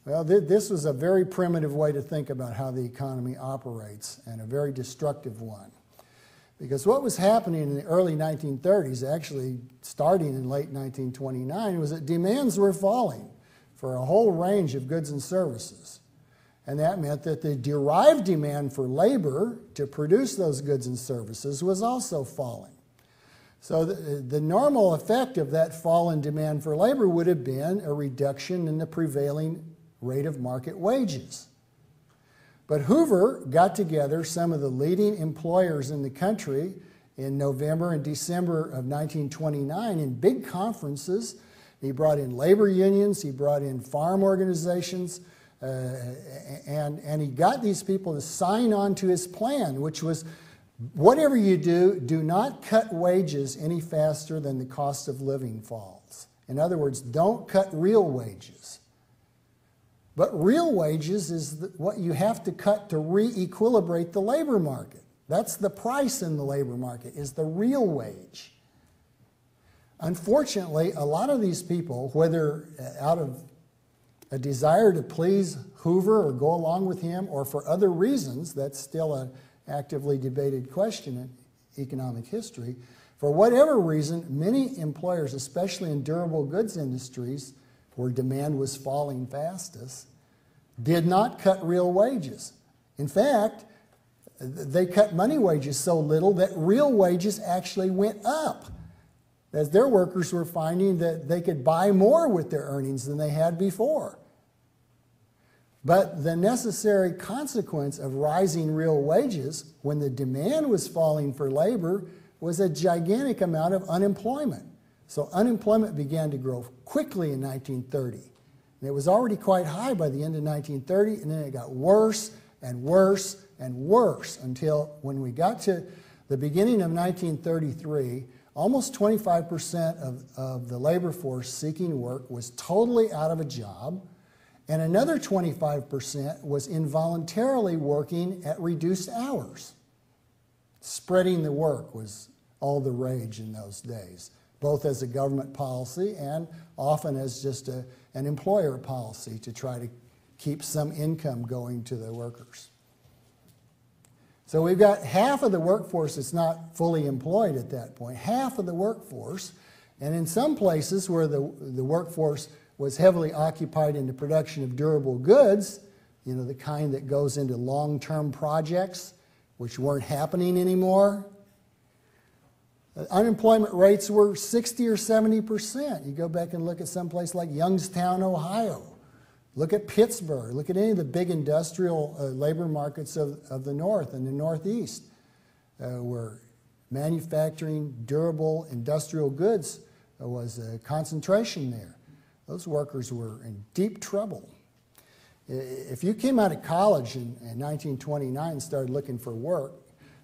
Well, this was a very primitive way to think about how the economy operates, and a very destructive one. Because what was happening in the early 1930s, actually starting in late 1929, was that demands were falling for a whole range of goods and services. And that meant that the derived demand for labor to produce those goods and services was also falling. So the normal effect of that fall in demand for labor would have been a reduction in the prevailing rate of market wages. But Hoover got together some of the leading employers in the country in November and December of 1929 in big conferences. He brought in labor unions, he brought in farm organizations, and he got these people to sign on to his plan, which was, whatever you do, do not cut wages any faster than the cost of living falls. In other words, don't cut real wages. But real wages is what you have to cut to re-equilibrate the labor market. That's the price in the labor market, is the real wage. Unfortunately, a lot of these people, whether out of a desire to please Hoover or go along with him, or for other reasons, that's still an actively debated question in economic history, for whatever reason, many employers, especially in durable goods industries, where demand was falling fastest, did not cut real wages. In fact, they cut money wages so little that real wages actually went up, as their workers were finding that they could buy more with their earnings than they had before. But the necessary consequence of rising real wages, when the demand was falling for labor, was a gigantic amount of unemployment. So unemployment began to grow quickly in 1930. And it was already quite high by the end of 1930, and then it got worse and worse and worse until when we got to the beginning of 1933, almost 25% of the labor force seeking work was totally out of a job, and another 25% was involuntarily working at reduced hours. Spreading the work was all the rage in those days, both as a government policy and often as just an employer policy to try to keep some income going to the workers. So we've got half of the workforce that's not fully employed at that point, half of the workforce, and in some places where the workforce was heavily occupied in the production of durable goods, you know, the kind that goes into long-term projects, which weren't happening anymore, unemployment rates were 60 or 70%. You go back and look at some place like Youngstown, Ohio. Look at Pittsburgh. Look at any of the big industrial labor markets of the North and the Northeast, where manufacturing durable industrial goods was a concentration there. Those workers were in deep trouble. If you came out of college in 1929 and started looking for work,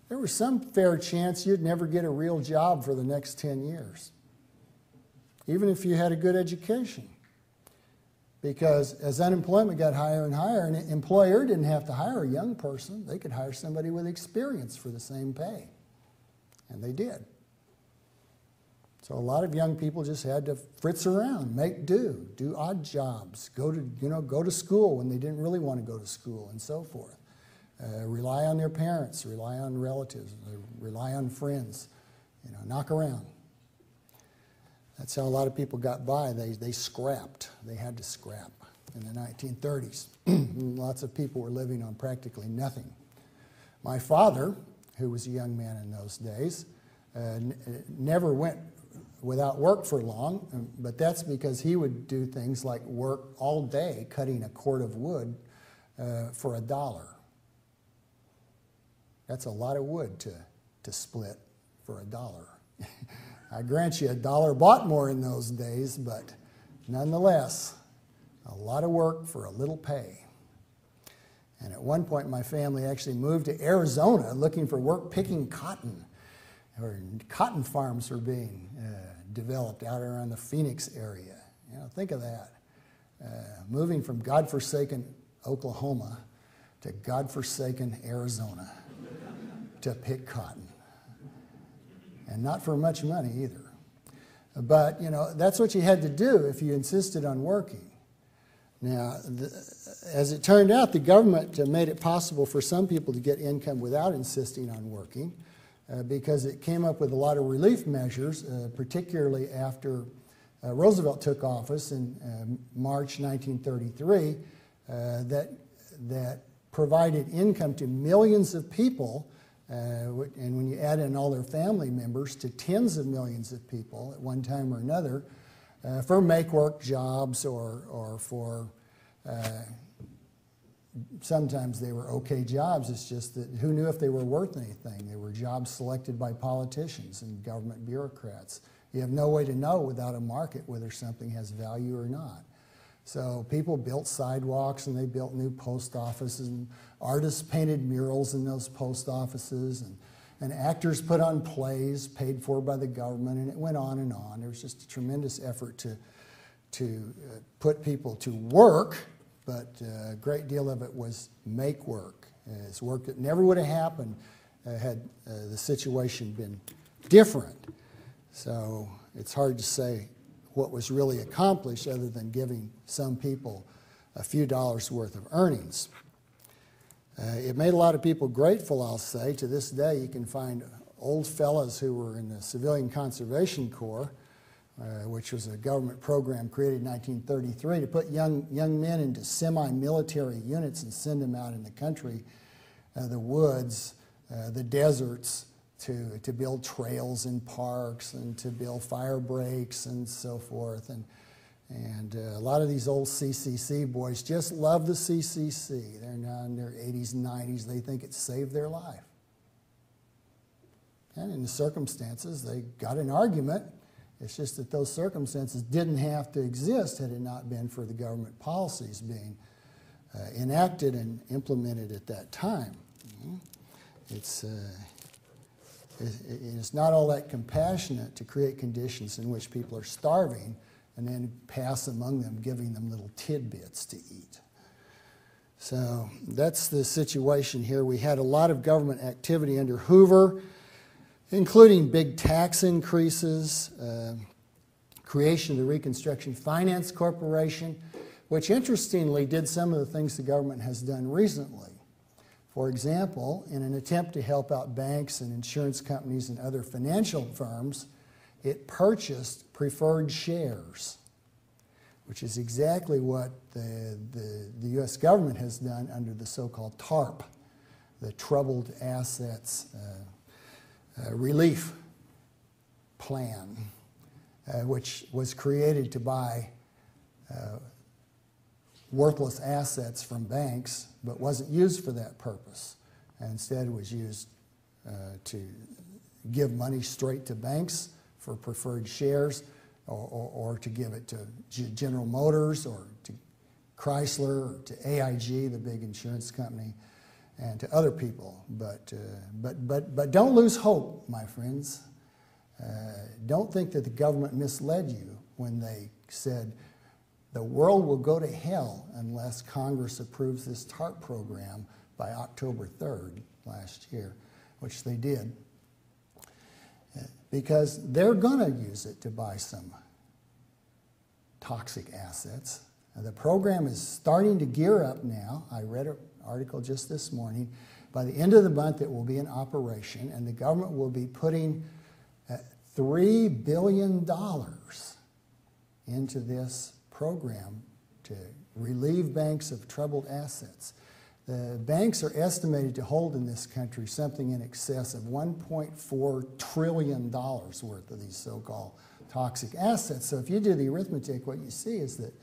there was some fair chance you'd never get a real job for the next 10 years, even if you had a good education. Because as unemployment got higher and higher, an employer didn't have to hire a young person. They could hire somebody with experience for the same pay. And they did. So a lot of young people just had to fritz around, make do odd jobs, go to school when they didn't really want to go to school, and so forth. Rely on their parents, rely on relatives, rely on friends, knock around. That's how a lot of people got by. They scrapped. They had to scrap in the 1930s. Lots of people were living on practically nothing. My father, who was a young man in those days, never went without work for long, but that's because he would do things like work all day cutting a cord of wood for $1. That's a lot of wood to split for $1. I grant you, $1 bought more in those days, but nonetheless, a lot of work for a little pay. And at one point, my family actually moved to Arizona looking for work picking cotton, or cotton farms were being developed out around the Phoenix area. Think of that. Moving from godforsaken Oklahoma to godforsaken Arizona to pick cotton. And not for much money either. But, that's what you had to do if you insisted on working. Now, as it turned out, the government made it possible for some people to get income without insisting on working because it came up with a lot of relief measures, particularly after Roosevelt took office in March 1933, that provided income to millions of people, and when you add in all their family members, to tens of millions of people at one time or another, for make-work jobs or for, sometimes they were okay jobs. It's just that who knew if they were worth anything? They were jobs selected by politicians and government bureaucrats. You have no way to know without a market whether something has value or not. So people built sidewalks and they built new post offices, and artists painted murals in those post offices, and actors put on plays paid for by the government, and it went on and on. There was just a tremendous effort to put people to work, but a great deal of it was make work. It's work that never would have happened had the situation been different. So it's hard to say what was really accomplished other than giving some people a few dollars worth of earnings. It made a lot of people grateful, I'll say. To this day, you can find old fellows who were in the Civilian Conservation Corps, which was a government program created in 1933 to put young men into semi-military units and send them out in the country, the woods, the deserts, to build trails in parks and to build fire breaks and so forth. And a lot of these old CCC boys just love the CCC. They're now in their 80s and 90s. They think it saved their life. And in the circumstances, they got an argument. It's just that those circumstances didn't have to exist had it not been for the government policies being enacted and implemented at that time. It's not all that compassionate to create conditions in which people are starving and then pass among them, giving them little tidbits to eat. So that's the situation here. We had a lot of government activity under Hoover, including big tax increases, creation of the Reconstruction Finance Corporation, which interestingly did some of the things the government has done recently. For example, in an attempt to help out banks and insurance companies and other financial firms, it purchased preferred shares, which is exactly what the U.S. government has done under the so-called TARP, the Troubled Assets Relief Plan, which was created to buy worthless assets from banks, but wasn't used for that purpose. And instead was used to give money straight to banks for preferred shares, or to give it to General Motors or to Chrysler or to AIG, the big insurance company, and to other people. But don't lose hope, my friends. Don't think that the government misled you when they said, the world will go to hell unless Congress approves this TARP program by October 3rd last year, which they did, because they're going to use it to buy some toxic assets. The program is starting to gear up now. I read an article just this morning. By the end of the month, it will be in operation, and the government will be putting $3 billion into this program to relieve banks of troubled assets. The banks are estimated to hold in this country something in excess of $1.4 trillion worth of these so-called toxic assets. So if you do the arithmetic, what you see is that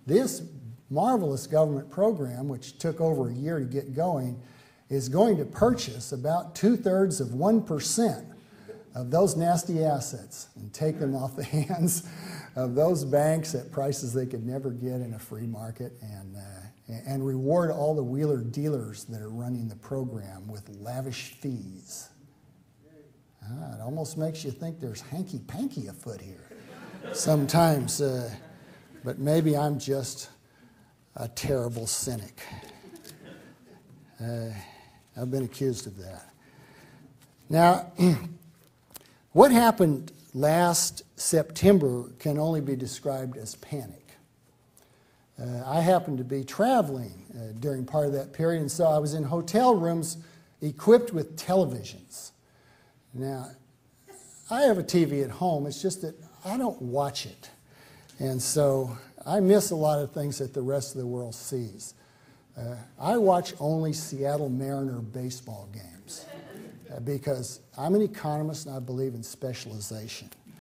this marvelous government program, which took over a year to get going, is going to purchase about 2/3 of 1% of those nasty assets and take them off the hands of those banks at prices they could never get in a free market, and reward all the wheeler dealers that are running the program with lavish fees. It almost makes you think there's hanky-panky afoot here sometimes, but maybe I'm just a terrible cynic. I've been accused of that. Now, what happened last September can only be described as panic. I happened to be traveling during part of that period, and so I was in hotel rooms equipped with televisions. Now, I have a TV at home, it's just that I don't watch it. And so I miss a lot of things that the rest of the world sees. I watch only Seattle Mariner baseball games because I'm an economist and I believe in specialization.